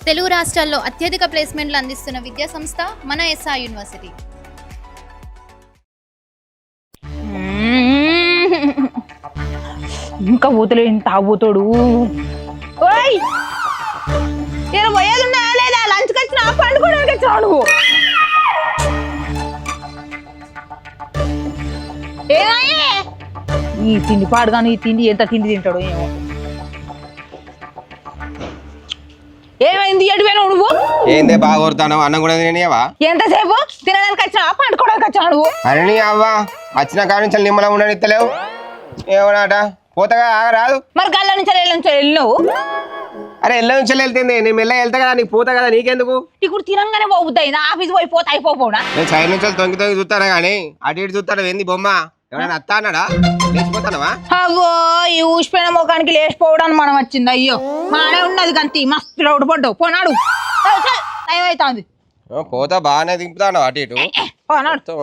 తెలుగు రాష్ట్రాల్లో అత్యధిక ప్లేస్మెంట్లు అందిస్తున్న విద్యా సంస్థ మన ఎస్ఆర్ యూనివర్సిటీ. ఇంకా పోతలే తాగుతాడు. నేను పోయేది ఉన్నాయా లేదా? లంచ్కి వచ్చినా పండుకోవడానికి వచ్చినా నువ్వు ఏమయ్యే ఈ తిండి పాడుగాను. ఈ తిండి ఎంత తిండి తింటాడు ఏమో. ఏమైంది? ఎటువైనా నువ్వు ఏందే బాగా కొడతాను? అన్నం కూడా తినేవా? ఎంతసేపు తినడానికి వచ్చినా పండుకోవడానికి వచ్చా నువ్వు? అని అవ్వా వచ్చిన కాడ నుంచి నిమ్మలం ఉండనిస్తలేవు. ఏమన్నాట పోతగా రాదు. మరి గల్ల నుంచి వెళ్ళినావు. అరే ఎల్ల నుంచి వెళ్తుంది. నేను మెల్ల వెళ్తా కదా, నీకు పోతా కదా, నీకెందుకు? ఇప్పుడు తినంగానే పోతాయి. ఆఫీస్ పోయి పోతా అయిపోనా? నేను సైడ్ నుంచి తొంగి తొంగి చూస్తానా కానీ అటు ఇటు చూస్తాడు. ఏంది బొమ్మ? ఎవరైనా అత్తా అన్నాడా? లేచిపోతానవా? అవ్వో ఈ ఊసిపోయిన ముఖానికి లేచిపోవడానికి మనం వచ్చింది. అయ్యో మానే ఉన్నది కంతి మస్తు రౌడ్ పడ్డావు. పోనాడు టైం అవుతుంది. పోతా బాగానే దింపుతాను అటు ఇటు. పోనాడు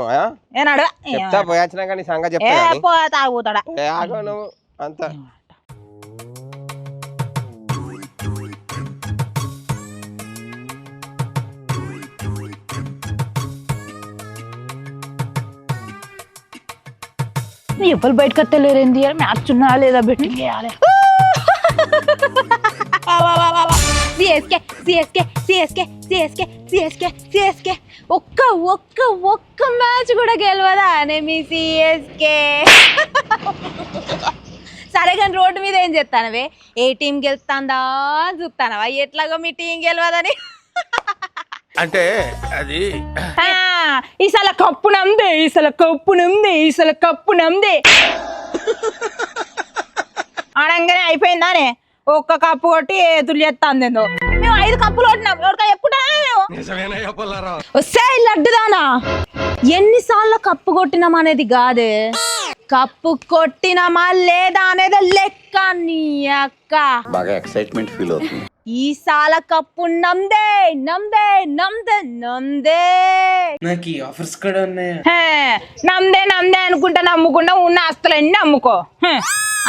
ఏనాడు చెప్తా పోయాచ్చినా కానీ సంగతి చెప్తా. తాగుతాడా నువ్వు అంత ఎవరు బయటకు వస్తలేరేంది? మ్యాచ్ ఉన్నా లేదా బెట్టింగ్ చేయాలి. CSK CSK CSK CSK CSK CSK ఒక్క ఒక్క ఒక్క మ్యాచ్ కూడా గెలవదా అనే మీ సిఎస్కే. సరే కానీ రోడ్డు మీద ఏం చేస్తానవే? ఏ టీం గెలుస్తుందా చూస్తానవా? ఎట్లాగో మీ టీం గెలవదని అంటే అది Esala cup నమ్దే, Esala cup నమ్దే, Esala cup నమ్దే అనగానే అయిపోయిందానే. ఒక్క కప్పు కొట్టి ఎదురు చేస్తాంది. మేము 5 కప్పులు కొట్టినాం. ఎవరికా చెప్పుకుంటా వస్తే లడ్డుదానా ఎన్నిసార్లు కప్పు కొట్టినాం అనేది కాదే, కప్పు కొట్టినామా లేదా అనేది లెక్క. నీ అక్క బాగా ఎక్సైట్మెంట్ ఫీల్ అవుతుంది. ఈసాల కప్పు నమ్దే నమ్దే నమ్దే నమ్దే. నాకు ఆఫర్స్ కూడా ఉన్నాయి. నమ్దే నమ్దే అనుకుంటా నమ్ముకుంటా ఉన్న ఆస్తులన్నీ అమ్ముకో.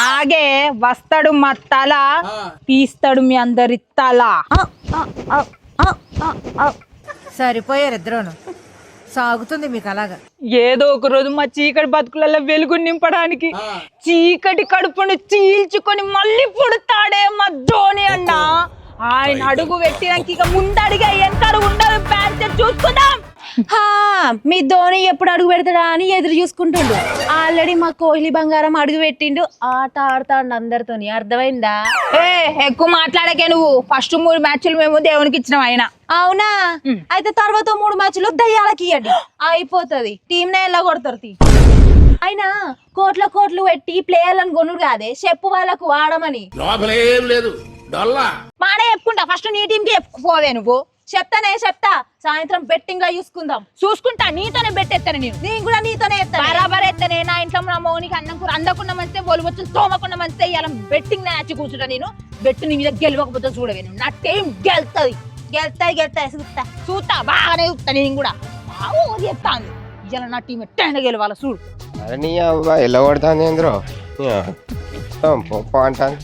ఆగే వస్తాడు మా తల, తీస్తాడు మీ అందరి తల. సరిపోయారు ఇద్దరును. సాగుతుంది మీకు అలాగా. ఏదో ఒక రోజు మా చీకటి బతుకులలో వెలుగు నింపడానికి చీకటి కడుపును చీల్చుకొని మళ్ళీ పుడతాడే మా ధోని అన్న. ఆయన అడుగు పెట్టినాక ఇక ముందడిగా వెనకాడు ఉండదు. బ్యాచ్ చూసుకుందాం. మీ ధోని ఎప్పుడు అడుగు పెడతాడా అని ఎదురు చూసుకుంటుండు. ఆల్రెడీ మా కోహ్లీ బంగారం అడుగు పెట్టిండు. ఆట ఆడతాడు అందరితోని. అర్థమైందా? ఎక్కువ మాట్లాడకే నువ్వు. ఫస్ట్ 3 మ్యాచ్లు మేము దేవునికి ఇచ్చినాం. ఆయన అవునా? అయితే తర్వాత 3 మ్యాచ్లు దయ్యాలకి ఇవ్వండి, అయిపోతుంది. టీం నే ఎలా కొడతారు? అయినా కోట్లు పెట్టి ప్లేయర్లను కొనుడు కాదే, చెప్పు వాళ్ళకు వాడమని. మానే చెప్పుకుంటా. ఫస్ట్ నీ టీంకి చెప్పుకోవే నువ్వు. చెప్తా సాయంత్రం బెట్టింగ్ లా చూసుకుంటా. నీతోనే బెట్టెత్తాను. నేను కూడా నీతోనే ఎత్తాను. బరాబర్ ఎత్తానే. నా ఇంట్లో నా మౌనికి అన్నం కూర అందకుండా మంచిదే, బొలుబొచ్చు తోమకుండా మంచిదే. ఇలా బెట్టింగ్ మ్యాచ్ కూర్చుంటా. నేను బెట్టు నీ మీద గెలవకపోతే చూడవే. నా టీం గెలుతుంది. చూస్తా బాగానే చూస్తా. నేను కూడా బాగా చెప్తాను. ఇలా నా టీం ఎట్టైనా గెలవాల చూడు. అరే నీ అవ్వ ఎలా కొడతాంది ఏంద్రో అంటాను.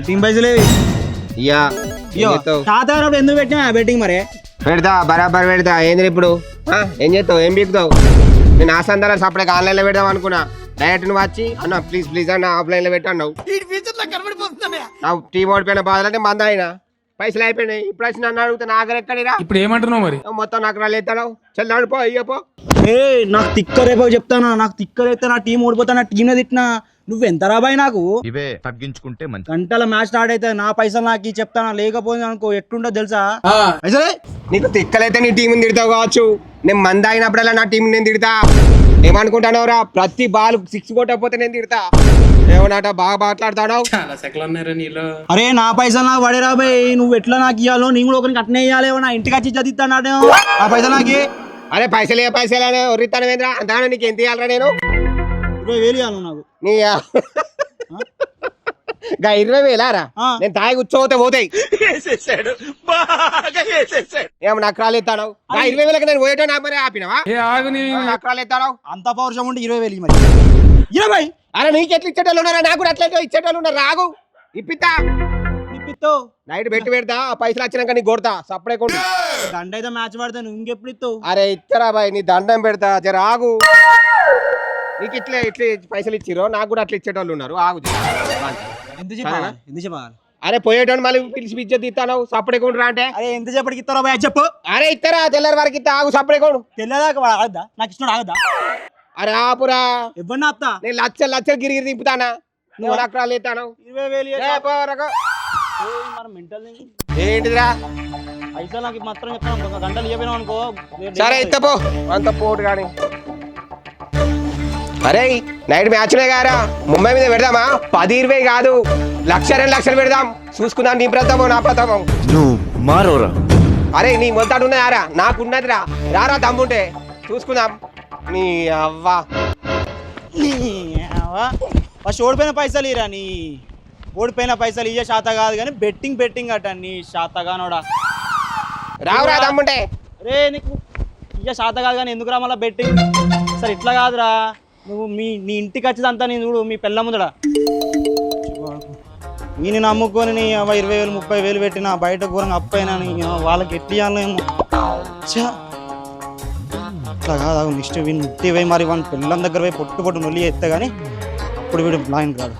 టీం పైసలేవి తాత ఎందుకు పెట్టినా బెట్టింగ్? మరి పెడతా బరాబర్ పెడతా. ఏంది ఇప్పుడు? ఏం చేస్తావు? ఏం పీకుతావు? నేను ఆ సందర్భాలు సపరేట్ ఆన్లైన్ లో పెడదాం అనుకున్నా. డైరెక్ట్ నువ్వు వచ్చి అన్న ప్లీజ్ అన్న ఆఫ్లైన్ లో పెట్టావు. నా టీం ఓడిపోయిన బాధలంటే మంద అయినా పైసలు అయిపోయినాయి. ఇప్పుడు వచ్చి నన్ను అడుగుతా నాకు ఎక్కడిరా? ఇప్పుడు ఏమంటున్నావు మరి? మొత్తం నాకు రాళ్ళు ఎత్తాను. చల్ నడిపో అయ్యపో. నాకు తిక్కరేపో చెప్తానా? నాకు తిక్కరైతే నా టీం ఓడిపోతా. నా టీం తిట్టినా నువ్వు ఎంత రాబాయి? నాకు ఇవే తగ్గించుకుంటే మంచి. గంటల మ్యాచ్ స్టార్ట్ అయితే నా పైసలు నాకు చెప్తానా? లేకపోతే అనుకో ఎట్లుంటో తెలుసా? పైసలే నీకు తిక్కలైతే నీ టీం తిడతావు కావచ్చు. నేను మంద అయినప్పుడల్లా నా టీం నేను తిడతా. ఏమనుకుంటానవరా? ప్రతి బాల్ 6 కొట్టకపోతే నేను తిడతా. ఏమన్నాట బాగా మాట్లాడతాడు. చాలా సెకలు ఉన్నారా నీలో? అరే నా పైసలు నాకు పడే రాబాయి. నువ్వు ఎట్లా నాకు ఇవ్వాలో నేను కూడా ఒకరికి అట్నే ఇవ్వాలి. నా ఇంటికి వచ్చి చదివిస్తాను ఆ పైసలు నాకు. అరే పైసలు ఒర్రిస్తాను ఏంద్రా? అంతగా నీకు ఎంత ఇవ్వాలరా? నేను 20,000 ఇవ్వాలి నాకు. నీ 20,000రా? నేను తాగి కూర్చోతే పోతాయి. ఏమో నక్రాలు ఎత్తాడు. 20,000కి నేను పోయేటో నాకు మరి ఆపినవా? నక్రాలు ఎత్తాడు. అంత పౌరుషం ఉంటే 20,000 మరి 20. అరే నీకు ఎట్లా ఇచ్చేటోళ్ళు ఉన్నారా? నాకు కూడా అట్లా ఇచ్చేటోళ్ళు ఉన్నారు. రాగు ఇప్పితా. నీ ఇప్పిస్తావు నైట్ పెట్టి పెడతా ఆ పైసలు వచ్చినాక నీకు కొడతా సప్పుడే కొడు. దండ అయితే మ్యాచ్ పడతా నువ్వు ఇంకెప్పుడు ఇస్తావు అరే ఇత్తరా బాయ్ నీ దండం పెడతా జర ఆగు. నీకు ఇట్లే పైసలు ఇచ్చిరో నాకు కూడా అట్లా ఇచ్చేటోళ్ళు ఉన్నారు. ఆగు ఎంత చెప్పాలి ఎంత చెప్పాలి? అరే పోయేటోని మళ్ళీ పిలిచి పిచ్చేది ఇస్తాను సప్పుడే కొండు అంటే. అరే ఎంత చెప్పటికి ఇస్తారో భయ చెప్పు. అరే ఇస్తారా తెల్లారి వరకు ఇస్తా ఆగు సప్పుడే కొడు. తెల్లదాకా వాడు ఆగద్దా? నాకు ఇష్టం ఆగద్దా? అరే ఆపురా ఎవరిని అత్తా? నేను లచ్చలు గిరిగిరి దింపుతానా నువ్వు అక్కడ ఎత్తాను 20,000 మనం మెంటల్ ఏంటిదిరా. పైసలు నాకు మాత్రం చెప్తాను ఒక గంటలు ఇవ్వను అనుకో. సరే ఇత్తపో అంత పోటు కానీ. అరే నైట్ మ్యాచ్లే గారా ముంబై మీద పెడదామా 10-20 కాదు 1,00,000-2,00,000 పెడదాం చూసుకుందాం. నీ ప్రతాపం నా ప్రతాపం. నువ్వు మారోరా. అరే నీ మొదట ఉన్నాయారా నాకున్నదిరా రారా దమ్ముంటే చూసుకుందాం. నీ అవ్వా ఫస్ట్ ఓడిపోయిన పైసలు ఇరా. నీ ఓడిపోయిన పైసలు ఇయ్య శాత కాదు కానీ బెట్టింగ్ అట నీ శాతగానోడా. రావురా దమ్ముంటే. రే నీకు ఇయ్య శాత కాదు కానీ ఎందుకురా మళ్ళీ బెట్టింగ్? సరే ఇట్లా కాదురా నువ్వు నీ ఇంటికి వచ్చేదంతా నేను చూడు మీ పిల్ల ముందడ నేను నమ్ముకొని నీ 20,000-30,000 పెట్టిన బయట ఘోరంగా అప్పైనా వాళ్ళకి ఎట్లా ఇవ్వాలేమో. అట్లా కాదు నెక్స్ట్ వీడిని ముట్టి పోయి మరి వాళ్ళ పిల్లల దగ్గర పోయి పొట్టు నొల్లి ఎత్తే కానీ అప్పుడు వీడు బ్లైండ్ కాదు.